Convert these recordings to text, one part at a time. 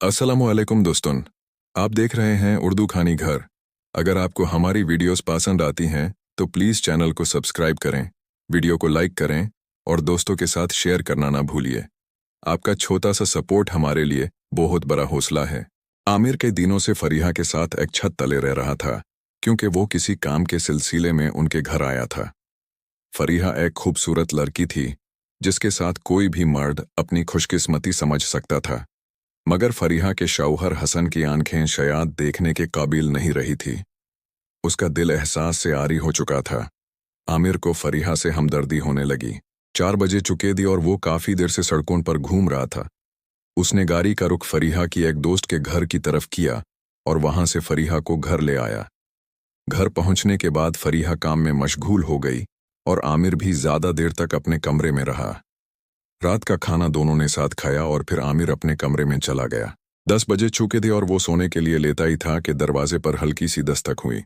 अस्सलामुअलैकुम दोस्तों, आप देख रहे हैं उर्दू खानी घर। अगर आपको हमारी वीडियोस पसंद आती हैं तो प्लीज़ चैनल को सब्सक्राइब करें, वीडियो को लाइक करें और दोस्तों के साथ शेयर करना ना भूलिए। आपका छोटा सा सपोर्ट हमारे लिए बहुत बड़ा हौसला है। आमिर कई दिनों से फरीहा के साथ एक छत तले रह रहा था, क्योंकि वो किसी काम के सिलसिले में उनके घर आया था। फरीहा एक खूबसूरत लड़की थी, जिसके साथ कोई भी मर्द अपनी खुशकिस्मती समझ सकता था। मगर फरीहा के शौहर हसन की आंखें शायद देखने के काबिल नहीं रही थी। उसका दिल एहसास से आरी हो चुका था। आमिर को फरीहा से हमदर्दी होने लगी। 4 बजे चुके दी और वो काफी देर से सड़कों पर घूम रहा था। उसने गाड़ी का रुख फरीहा की एक दोस्त के घर की तरफ किया और वहां से फरीहा को घर ले आया। घर पहुंचने के बाद फरीहा काम में मशगूल हो गई और आमिर भी ज्यादा देर तक अपने कमरे में रहा। रात का खाना दोनों ने साथ खाया और फिर आमिर अपने कमरे में चला गया। 10 बजे चुके थे और वो सोने के लिए लेता ही था कि दरवाजे पर हल्की सी दस्तक हुई।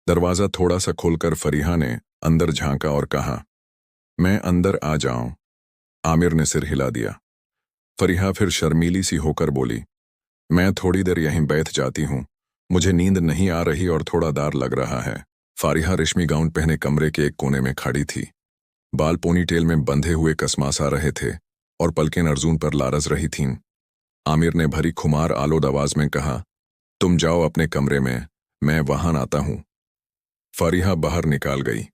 दरवाजा थोड़ा सा खोलकर फरीहा ने अंदर झांका और कहा, मैं अंदर आ जाऊं। आमिर ने सिर हिला दिया। फरीहा फिर शर्मीली सी होकर बोली, मैं थोड़ी देर यहीं बैठ जाती हूं, मुझे नींद नहीं आ रही और थोड़ा डर लग रहा है। फरीहा रेशमी गाउन पहने कमरे के एक कोने में खड़ी थी। बाल पोनीटेल में बंधे हुए कसमास आ रहे थे और पलकें अर्जून पर लारज रही थीं। आमिर ने भरी खुमार आलोद आवाज में कहा, तुम जाओ अपने कमरे में, मैं वहां आता हूं। फरीहा बाहर निकाल गई।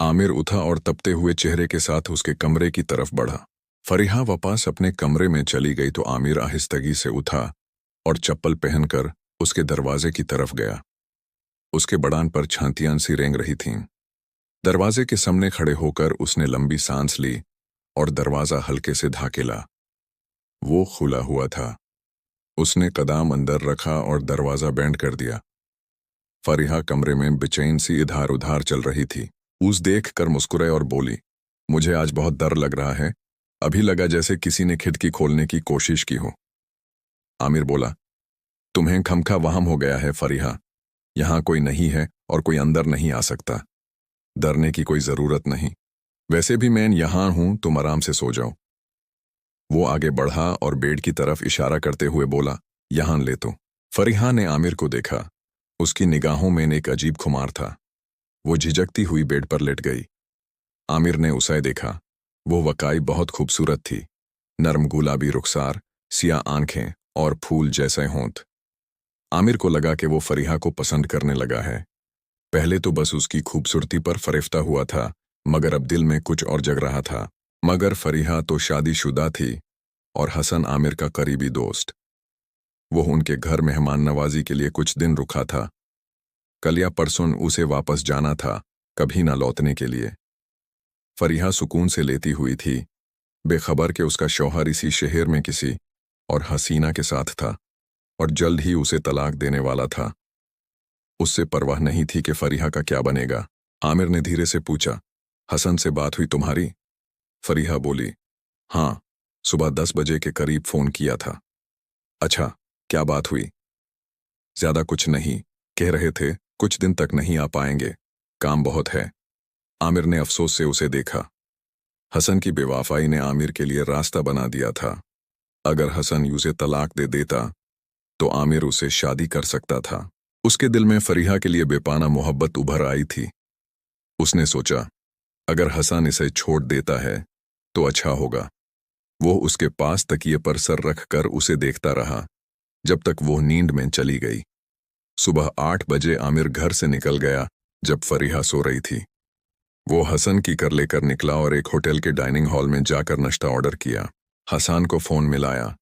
आमिर उठा और तपते हुए चेहरे के साथ उसके कमरे की तरफ बढ़ा। फरीहा वापस अपने कमरे में चली गई तो आमिर आहिस्तगी से उठा और चप्पल पहनकर उसके दरवाजे की तरफ गया। उसके बड़ान पर छातियां सी रेंग रही थीं। दरवाजे के सामने खड़े होकर उसने लंबी सांस ली और दरवाजा हल्के से धकेला। वो खुला हुआ था। उसने कदम अंदर रखा और दरवाजा बैंड कर दिया। फरीहा कमरे में बेचैन सी इधर उधर चल रही थी। उस देख कर मुस्कुराई और बोली, मुझे आज बहुत डर लग रहा है, अभी लगा जैसे किसी ने खिड़की खोलने की कोशिश की हो। आमिर बोला, तुम्हें खमखा वहम हो गया है फरीहा, यहां कोई नहीं है और कोई अंदर नहीं आ सकता। डरने की कोई जरूरत नहीं, वैसे भी मैं यहां हूं, तुम आराम से सो जाओ। वो आगे बढ़ा और बेड की तरफ इशारा करते हुए बोला, यहां ले तो। फरीहा ने आमिर को देखा। उसकी निगाहों में एक अजीब खुमार था। वो झिझकती हुई बेड पर लेट गई। आमिर ने उसे देखा। वो वाकई बहुत खूबसूरत थी। नरम गुलाबी रुखसार, सियाह आंखें और फूल जैसे होंठ। आमिर को लगा कि वो फरीहा को पसंद करने लगा है। पहले तो बस उसकी खूबसूरती पर फरेफ्ता हुआ था, मगर अब दिल में कुछ और जग रहा था। मगर फरीहा तो शादीशुदा थी और हसन आमिर का करीबी दोस्त। वो उनके घर मेहमान नवाजी के लिए कुछ दिन रुका था। कल या परसों उसे वापस जाना था, कभी ना लौटने के लिए। फरीहा सुकून से लेती हुई थी, बेखबर कि उसका शौहर इसी शहर में किसी और हसीना के साथ था और जल्द ही उसे तलाक देने वाला था। उससे परवाह नहीं थी कि फरीहा का क्या बनेगा। आमिर ने धीरे से पूछा, हसन से बात हुई तुम्हारी? फरीहा बोली, हाँ, सुबह 10 बजे के करीब फोन किया था। अच्छा, क्या बात हुई? ज्यादा कुछ नहीं, कह रहे थे कुछ दिन तक नहीं आ पाएंगे, काम बहुत है। आमिर ने अफसोस से उसे देखा। हसन की बेवफाई ने आमिर के लिए रास्ता बना दिया था। अगर हसन उसे तलाक दे देता तो आमिर उसे शादी कर सकता था। उसके दिल में फरीहा के लिए बेपाना मोहब्बत उभर आई थी। उसने सोचा, अगर हसन इसे छोड़ देता है तो अच्छा होगा। वो उसके पास तकिए पर सर रखकर उसे देखता रहा जब तक वो नींद में चली गई। सुबह 8 बजे आमिर घर से निकल गया जब फरीहा सो रही थी। वो हसन की कर लेकर निकला और एक होटल के डाइनिंग हॉल में जाकर नाश्ता ऑर्डर किया। हसन को फोन मिलाया।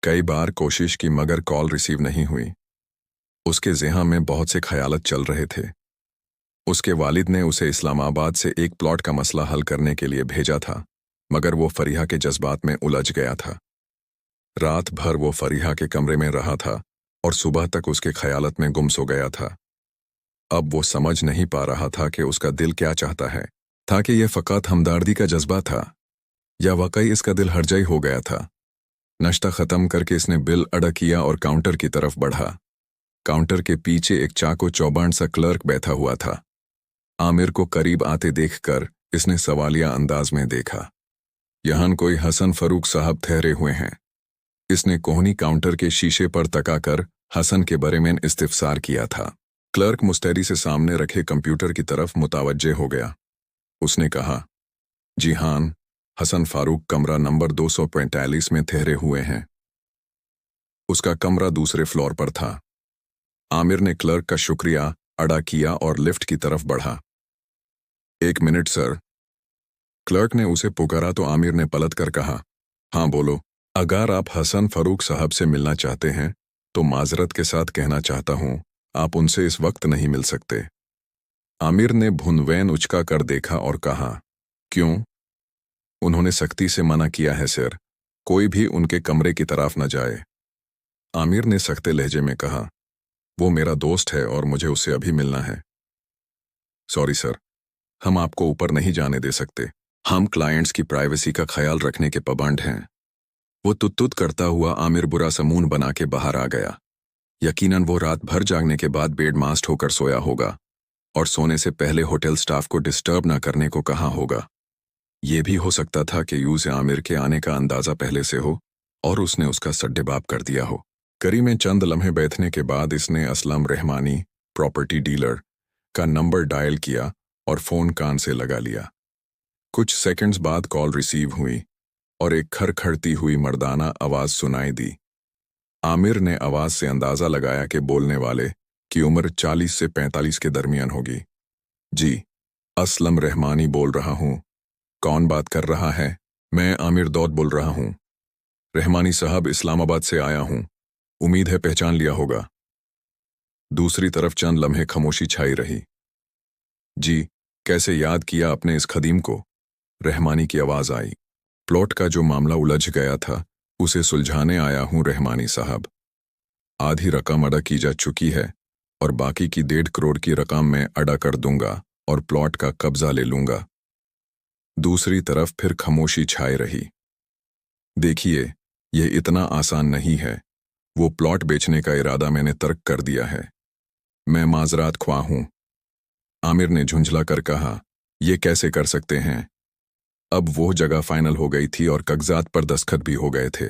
कई बार कोशिश की मगर कॉल रिसीव नहीं हुई। उसके ज़हन में बहुत से ख्यालत चल रहे थे। उसके वालिद ने उसे इस्लामाबाद से एक प्लॉट का मसला हल करने के लिए भेजा था, मगर वो फरीहा के जज्बात में उलझ गया था। रात भर वो फरीहा के कमरे में रहा था और सुबह तक उसके ख्यालत में गुम सो गया था। अब वो समझ नहीं पा रहा था कि उसका दिल क्या चाहता है। था कि यह फ़कत हमदर्दी का जज्बा था या वाकई इसका दिल हरजाई हो गया था। नाश्ता ख़त्म करके इसने बिल अदा किया और काउंटर की तरफ बढ़ा। काउंटर के पीछे एक चाको चौबंद सा क्लर्क बैठा हुआ था। आमिर को करीब आते देखकर इसने सवालिया अंदाज में देखा। यहां कोई हसन फरूक साहब ठहरे हुए हैं? इसने कोहनी काउंटर के शीशे पर तकाकर हसन के बारे में इस्तिफसार किया था। क्लर्क मुस्तैदी से सामने रखे कंप्यूटर की तरफ मुतवज्जे हो गया। उसने कहा, जी हाँ, हसन फारूक कमरा नंबर 245 में ठहरे हुए हैं। उसका कमरा दूसरे फ्लोर पर था। आमिर ने क्लर्क का शुक्रिया अदा किया और लिफ्ट की तरफ बढ़ा। 1 मिनट सर। क्लर्क ने उसे पुकारा तो आमिर ने पलट कर कहा, हाँ बोलो। अगर आप हसन फारूक साहब से मिलना चाहते हैं तो माजरत के साथ कहना चाहता हूं, आप उनसे इस वक्त नहीं मिल सकते। आमिर ने भुनवैन उचका कर देखा और कहा, क्यों? उन्होंने सख्ती से मना किया है सर, कोई भी उनके कमरे की तरफ न जाए। आमिर ने सख्ते लहजे में कहा, वो मेरा दोस्त है और मुझे उससे अभी मिलना है। सॉरी सर, हम आपको ऊपर नहीं जाने दे सकते। हम क्लाइंट्स की प्राइवेसी का ख्याल रखने के पाबंद हैं। वो तुत करता हुआ आमिर बुरा समून बना के बाहर आ गया। यकीनन वो रात भर जागने के बाद बेड मास्ट होकर सोया होगा और सोने से पहले होटल स्टाफ को डिस्टर्ब ना करने को कहा होगा। ये भी हो सकता था कि यूं आमिर के आने का अंदाजा पहले से हो और उसने उसका सड्डेबाब कर दिया हो। करी में चंद लम्हे बैठने के बाद इसने असलम रहमानी, प्रॉपर्टी डीलर, का नंबर डायल किया और फोन कान से लगा लिया। कुछ सेकंड्स बाद कॉल रिसीव हुई और एक खड़खड़ती हुई मर्दाना आवाज सुनाई दी। आमिर ने आवाज से अंदाजा लगाया कि बोलने वाले की उम्र 40 से 45 के दरमियान होगी। जी, असलम रहमानी बोल रहा हूं। कौन बात कर रहा है? मैं आमिर दौद बोल रहा हूं। रहमानी साहब, इस्लामाबाद से आया हूं। उम्मीद है पहचान लिया होगा। दूसरी तरफ चंद लम्हे खामोशी छाई रही। जी, कैसे याद किया अपने इस खदीम को? रहमानी की आवाज आई। प्लॉट का जो मामला उलझ गया था उसे सुलझाने आया हूं रहमानी साहब। आधी रकम अदा की जा चुकी है और बाकी की 1.5 करोड़ की रकम मैं अदा कर दूंगा और प्लॉट का कब्जा ले लूंगा। दूसरी तरफ फिर खामोशी छाई रही। देखिए, यह इतना आसान नहीं है। वो प्लॉट बेचने का इरादा मैंने तर्क कर दिया है। मैं माजरात ख्वाह हूं। आमिर ने झुंझला कर कहा, यह कैसे कर सकते हैं? अब वो जगह फाइनल हो गई थी और कागजात पर दस्तखत भी हो गए थे।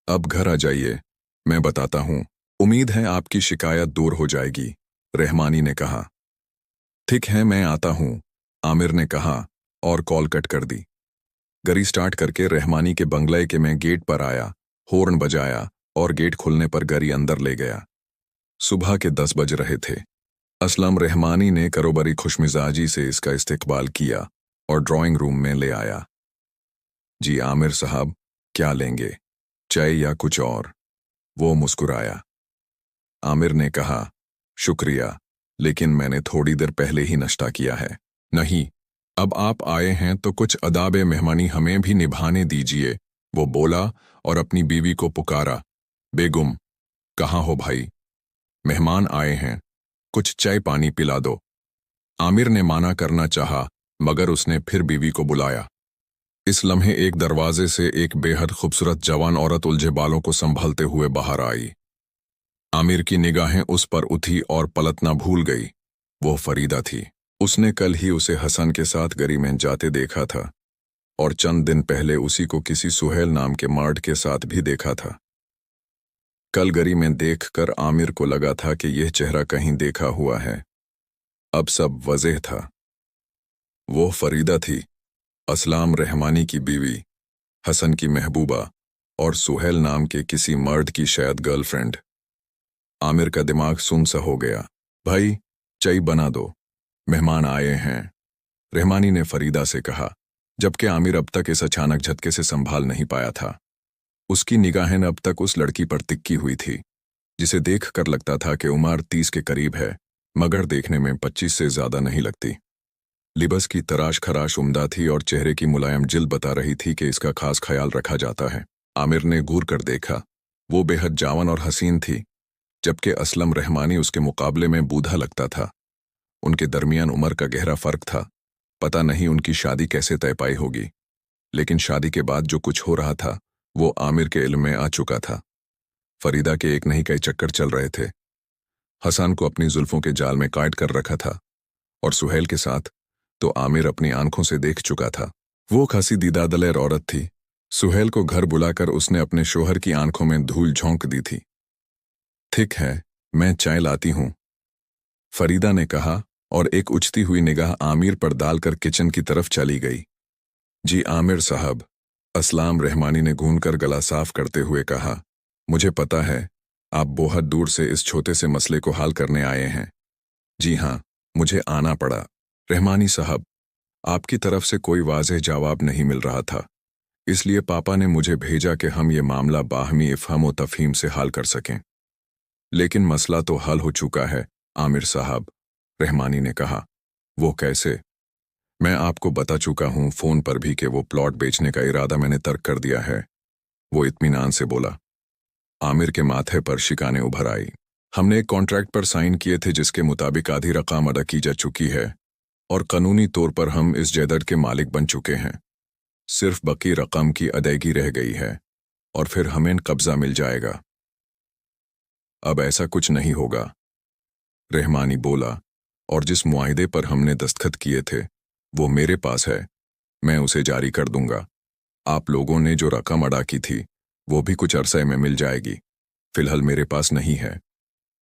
अब घर आ जाइए, मैं बताता हूं। उम्मीद है आपकी शिकायत दूर हो जाएगी, रहमानी ने कहा। ठीक है, मैं आता हूं, आमिर ने कहा और कॉल कट कर दी। गाड़ी स्टार्ट करके रहमानी के बंगले के मैं गेट पर आया, हॉर्न बजाया और गेट खुलने पर गाड़ी अंदर ले गया। सुबह के 10 बज रहे थे। असलम रहमानी ने करोबरी खुशमिजाजी से इसका इस्तकबाल किया और ड्राइंग रूम में ले आया। जी आमिर साहब, क्या लेंगे, चाय या कुछ और? वो मुस्कुराया। आमिर ने कहा, शुक्रिया, लेकिन मैंने थोड़ी देर पहले ही नाश्ता किया है। नहीं, अब आप आए हैं तो कुछ अदाब मेहमानी हमें भी निभाने दीजिए, वो बोला और अपनी बीवी को पुकारा। बेगम, कहाँ हो भाई? मेहमान आए हैं, कुछ चाय पानी पिला दो। आमिर ने माना करना चाहा, मगर उसने फिर बीवी को बुलाया। इस लम्हे एक दरवाजे से एक बेहद खूबसूरत जवान औरत उलझे बालों को संभालते हुए बाहर आई। आमिर की निगाहें उस पर उठी और पलटना भूल गई। वो फरीदा थी। उसने कल ही उसे हसन के साथ गरी में जाते देखा था और चंद दिन पहले उसी को किसी सुहेल नाम के मर्द के साथ भी देखा था। कल गरी में देखकर आमिर को लगा था कि यह चेहरा कहीं देखा हुआ है। अब सब वज़ेह था। वो फरीदा थी, असलाम रहमानी की बीवी, हसन की महबूबा और सुहेल नाम के किसी मर्द की शायद गर्लफ्रेंड। आमिर का दिमाग सुन सा हो गया। भाई, चाय बना दो, मेहमान आए हैं, रहमानी ने फरीदा से कहा, जबकि आमिर अब तक इस अचानक झटके से संभाल नहीं पाया था। उसकी निगाहें अब तक उस लड़की पर टिकी हुई थी, जिसे देख कर लगता था कि उम्र 30 के करीब है, मगर देखने में 25 से ज्यादा नहीं लगती। लिबास की तराश खराश उम्दा थी और चेहरे की मुलायम जिल्द बता रही थी कि इसका खास ख्याल रखा जाता है। आमिर ने घूर कर देखा। वो बेहद जावन और हसीन थी, जबकि असलम रहमानी उसके मुकाबले में बूढ़ा लगता था। उनके दरमियान उम्र का गहरा फर्क था। पता नहीं उनकी शादी कैसे तय पाई होगी, लेकिन शादी के बाद जो कुछ हो रहा था वो आमिर के इल्म में आ चुका था। फरीदा के एक नहीं कई चक्कर चल रहे थे। हसन को अपनी जुल्फों के जाल में काट कर रखा था और सुहेल के साथ तो आमिर अपनी आंखों से देख चुका था। वो खासी दीदा दलेर औरत थी, सुहेल को घर बुलाकर उसने अपने शोहर की आंखों में धूल झोंक दी थी। ठीक है, मैं चाय लाती हूं, फरीदा ने कहा और एक उछती हुई निगाह आमिर पर डालकर किचन की तरफ चली गई। जी आमिर साहब, असलाम, रहमानी ने घूमकर गला साफ करते हुए कहा। मुझे पता है, आप बहुत दूर से इस छोटे से मसले को हल करने आए हैं। जी हाँ, मुझे आना पड़ा। रहमानी साहब, आपकी तरफ से कोई वाज़ेह जवाब नहीं मिल रहा था, इसलिए पापा ने मुझे भेजा कि हम ये मामला बाहमी इफ़हाम व तफ़हीम से हल कर सकें। लेकिन मसला तो हल हो चुका है आमिर साहब, रहमानी ने कहा। वो कैसे? मैं आपको बता चुका हूँ फ़ोन पर भी कि वो प्लॉट बेचने का इरादा मैंने तर्क कर दिया है, वो इत्मीनान से बोला। आमिर के माथे पर शिकाने उभर आई। हमने एक कॉन्ट्रैक्ट पर साइन किए थे जिसके मुताबिक आधी रकम अदा की जा चुकी है और कानूनी तौर पर हम इस जायदाद के मालिक बन चुके हैं। सिर्फ बाकी रकम की अदायगी रह गई है और फिर हमें कब्जा मिल जाएगा। अब ऐसा कुछ नहीं होगा, रहमानी बोला, और जिस मुआहिदे पर हमने दस्तखत किए थे वो मेरे पास है, मैं उसे जारी कर दूंगा। आप लोगों ने जो रकम अदा की थी वो भी कुछ अरसे में मिल जाएगी, फिलहाल मेरे पास नहीं है,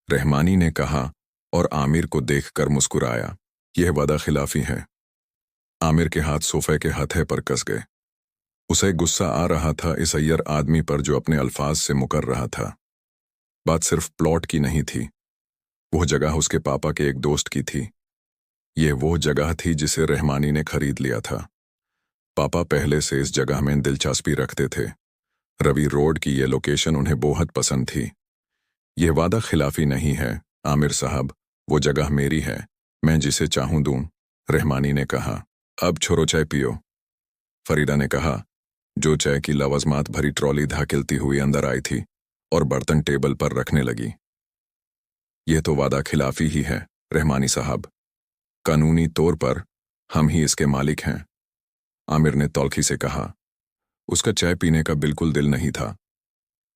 रहमानी ने कहा और आमिर को देखकर मुस्कुराया। यह वादा खिलाफी है। आमिर के हाथ सोफे के हथे पर कस गए। उसे गुस्सा आ रहा था इस अय्यर आदमी पर जो अपने अल्फाज से मुकर रहा था। बात सिर्फ प्लॉट की नहीं थी, वह जगह उसके पापा के एक दोस्त की थी। यह वो जगह थी जिसे रहमानी ने खरीद लिया था। पापा पहले से इस जगह में दिलचस्पी रखते थे। रवि रोड की यह लोकेशन उन्हें बहुत पसंद थी। यह वादा खिलाफी नहीं है आमिर साहब, वो जगह मेरी है, मैं जिसे चाहूं दूं, रहमानी ने कहा। अब छोरो चाय पियो, फरीदा ने कहा, जो चाय की लवाजमात भरी ट्रॉली धाकिलती हुई अंदर आई थी और बर्तन टेबल पर रखने लगी। यह तो वादा खिलाफी ही है रहमानी साहब, कानूनी तौर पर हम ही इसके मालिक हैं, आमिर ने तौलखी से कहा। उसका चाय पीने का बिल्कुल दिल नहीं था।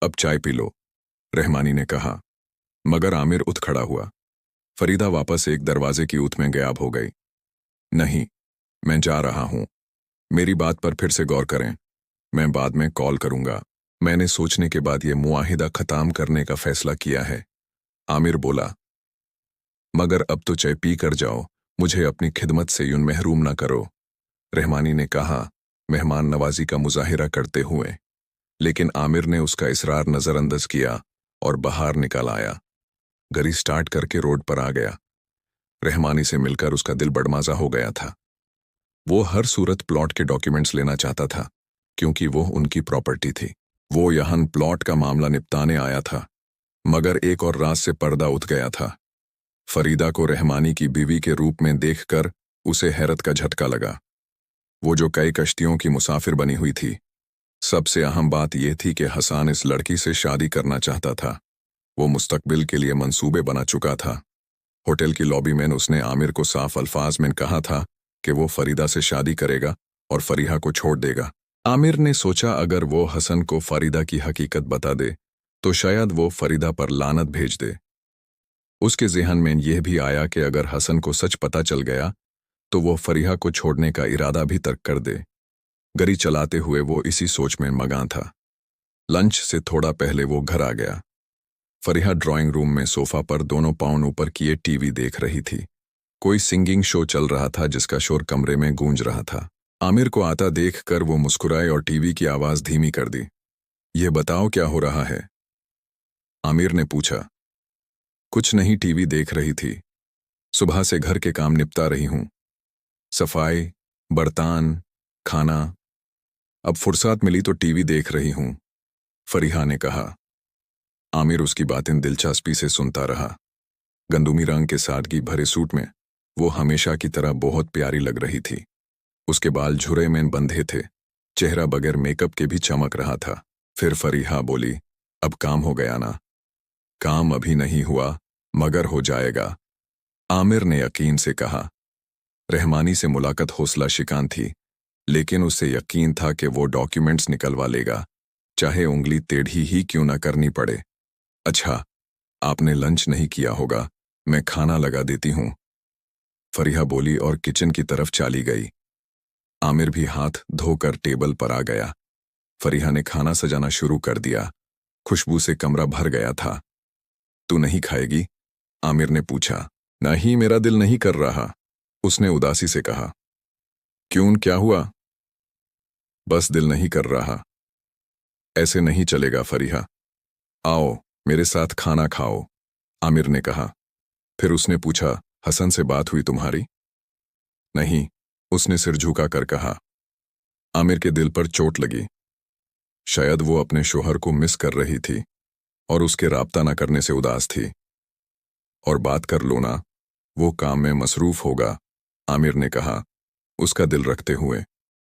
अब चाय पी लो, रहमानी ने कहा, मगर आमिर उठ खड़ा हुआ। फरीदा वापस एक दरवाजे की ऊत में गायब हो गई। नहीं, मैं जा रहा हूं, मेरी बात पर फिर से गौर करें, मैं बाद में कॉल करूंगा। मैंने सोचने के बाद यह मुआहिदा खत्म करने का फैसला किया है, आमिर बोला। मगर अब तो चाय पी कर जाओ, मुझे अपनी खिदमत से यूं महरूम ना करो, रहमानी ने कहा, मेहमान नवाजी का मुजाहिरा करते हुए। लेकिन आमिर ने उसका इसरार नजरअंदाज किया और बाहर निकल आया। गाड़ी स्टार्ट करके रोड पर आ गया। रहमानी से मिलकर उसका दिल बड़माजा हो गया था। वो हर सूरत प्लॉट के डॉक्यूमेंट्स लेना चाहता था, क्योंकि वो उनकी प्रॉपर्टी थी। वो यहाँ प्लॉट का मामला निपटाने आया था, मगर एक और रात से पर्दा उठ गया था। फरीदा को रहमानी की बीवी के रूप में देखकर उसे हैरत का झटका लगा। वो जो कई कश्तियों की मुसाफिर बनी हुई थी। सबसे अहम बात यह थी कि हसन इस लड़की से शादी करना चाहता था। वो मुस्तकबिल के लिए मंसूबे बना चुका था। होटल की लॉबी में उसने आमिर को साफ अल्फाज में कहा था कि वो फरीदा से शादी करेगा और फरीहा को छोड़ देगा। आमिर ने सोचा अगर वो हसन को फरीदा की हकीकत बता दे तो शायद वो फरीदा पर लानत भेज दे। उसके ज़हन में यह भी आया कि अगर हसन को सच पता चल गया तो वो फरीहा को छोड़ने का इरादा भी तर्क कर दे। गाड़ी चलाते हुए वो इसी सोच में मगन था। लंच से थोड़ा पहले वो घर आ गया। फरीहा ड्राइंग रूम में सोफा पर दोनों पाँव ऊपर किए टीवी देख रही थी। कोई सिंगिंग शो चल रहा था जिसका शोर कमरे में गूंज रहा था। आमिर को आता देखकर वो मुस्कुराए और टीवी की आवाज़ धीमी कर दी। ये बताओ क्या हो रहा है, आमिर ने पूछा। कुछ नहीं, टीवी देख रही थी। सुबह से घर के काम निपटा रही हूं, सफाई, बर्तन, खाना। अब फुर्सत मिली तो टीवी देख रही हूं, फरीहा ने कहा। आमिर उसकी बातें दिलचस्पी से सुनता रहा। गंदुमी रंग के सादगी भरे सूट में वो हमेशा की तरह बहुत प्यारी लग रही थी। उसके बाल झुर्रे में बंधे थे, चेहरा बगैर मेकअप के भी चमक रहा था। फिर फरीहा बोली, अब काम हो गया ना? काम अभी नहीं हुआ, मगर हो जाएगा, आमिर ने यकीन से कहा। रहमानी से मुलाकात हौसला शिकान थी, लेकिन उसे यकीन था कि वो डॉक्यूमेंट्स निकलवा लेगा, चाहे उंगली टेढ़ी ही क्यों ना करनी पड़े। अच्छा, आपने लंच नहीं किया होगा, मैं खाना लगा देती हूं, फरीहा बोली और किचन की तरफ चली गई। आमिर भी हाथ धोकर टेबल पर आ गया। फरीहा ने खाना सजाना शुरू कर दिया। खुशबू से कमरा भर गया था। तू नहीं खाएगी? आमिर ने पूछा। नहीं, मेरा दिल नहीं कर रहा, उसने उदासी से कहा। क्यों, क्या हुआ? बस दिल नहीं कर रहा। ऐसे नहीं चलेगा फरीहा। आओ, मेरे साथ खाना खाओ, आमिर ने कहा। फिर उसने पूछा, हसन से बात हुई तुम्हारी? नहीं, उसने सिर झुका कर कहा। आमिर के दिल पर चोट लगी। शायद वो अपने शोहर को मिस कर रही थी और उसके राब्ता न करने से उदास थी। और बात कर लो ना, वो काम में मसरूफ होगा, आमिर ने कहा उसका दिल रखते हुए।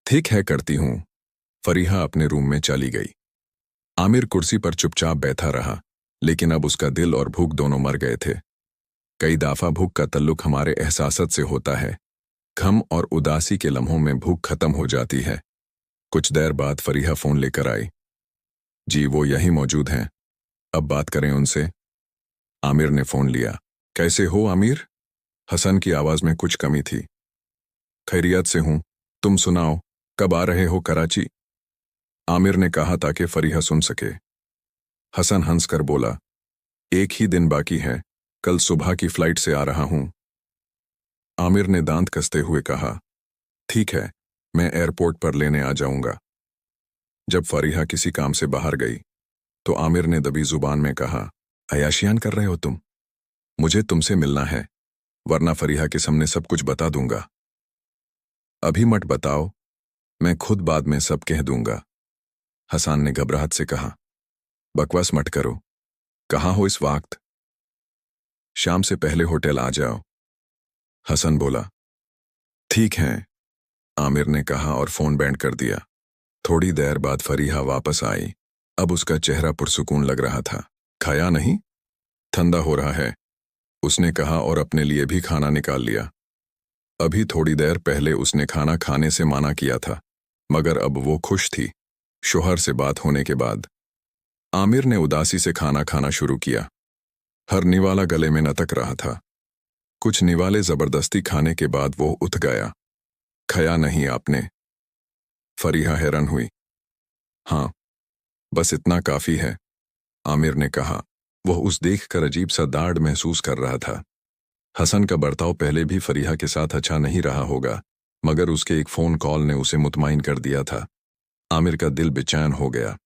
ठीक है, करती हूं। फरीहा अपने रूम में चली गई। आमिर कुर्सी पर चुपचाप बैठा रहा, लेकिन अब उसका दिल और भूख दोनों मर गए थे। कई दफा भूख का तल्लुक हमारे एहसासत से होता है। गम और उदासी के लम्हों में भूख खत्म हो जाती है। कुछ देर बाद फरीहा फोन लेकर आई। जी, वो यहीं मौजूद हैं, अब बात करें उनसे। आमिर ने फोन लिया। कैसे हो आमिर? हसन की आवाज में कुछ कमी थी। खैरियत से हूं, तुम सुनाओ, कब आ रहे हो कराची? आमिर ने कहा ताकि फरीहा सुन सके। हसन हंसकर बोला, एक ही दिन बाकी है, कल सुबह की फ्लाइट से आ रहा हूं। आमिर ने दांत कसते हुए कहा, ठीक है, मैं एयरपोर्ट पर लेने आ जाऊंगा। जब फरीहा किसी काम से बाहर गई तो आमिर ने दबी जुबान में कहा, अयाशियान कर रहे हो तुम? मुझे तुमसे मिलना है, वरना फरीहा के सामने सब कुछ बता दूंगा। अभी मत बताओ, मैं खुद बाद में सब कह दूंगा, हसन ने घबराहट से कहा। बकवास मत करो, कहाँ हो इस वक्त? शाम से पहले होटल आ जाओ, हसन बोला। ठीक है, आमिर ने कहा और फोन बैंड कर दिया। थोड़ी देर बाद फरीहा वापस आई। अब उसका चेहरा पुरसुकून लग रहा था। खाया नहीं? ठंडा हो रहा है, उसने कहा और अपने लिए भी खाना निकाल लिया। अभी थोड़ी देर पहले उसने खाना खाने से माना किया था, मगर अब वो खुश थी, शोहर से बात होने के बाद। आमिर ने उदासी से खाना खाना शुरू किया। हर निवाला गले में नतक रहा था। कुछ निवाले जबरदस्ती खाने के बाद वो उठ गया। खाया नहीं आपने? फरीहा हैरान हुई। हाँ, बस इतना काफी है, आमिर ने कहा। वह उस देखकर अजीब सा दाढ़ महसूस कर रहा था। हसन का बर्ताव पहले भी फरीहा के साथ अच्छा नहीं रहा होगा, मगर उसके एक फोन कॉल ने उसे मुतमाइन कर दिया था। आमिर का दिल बेचैन हो गया।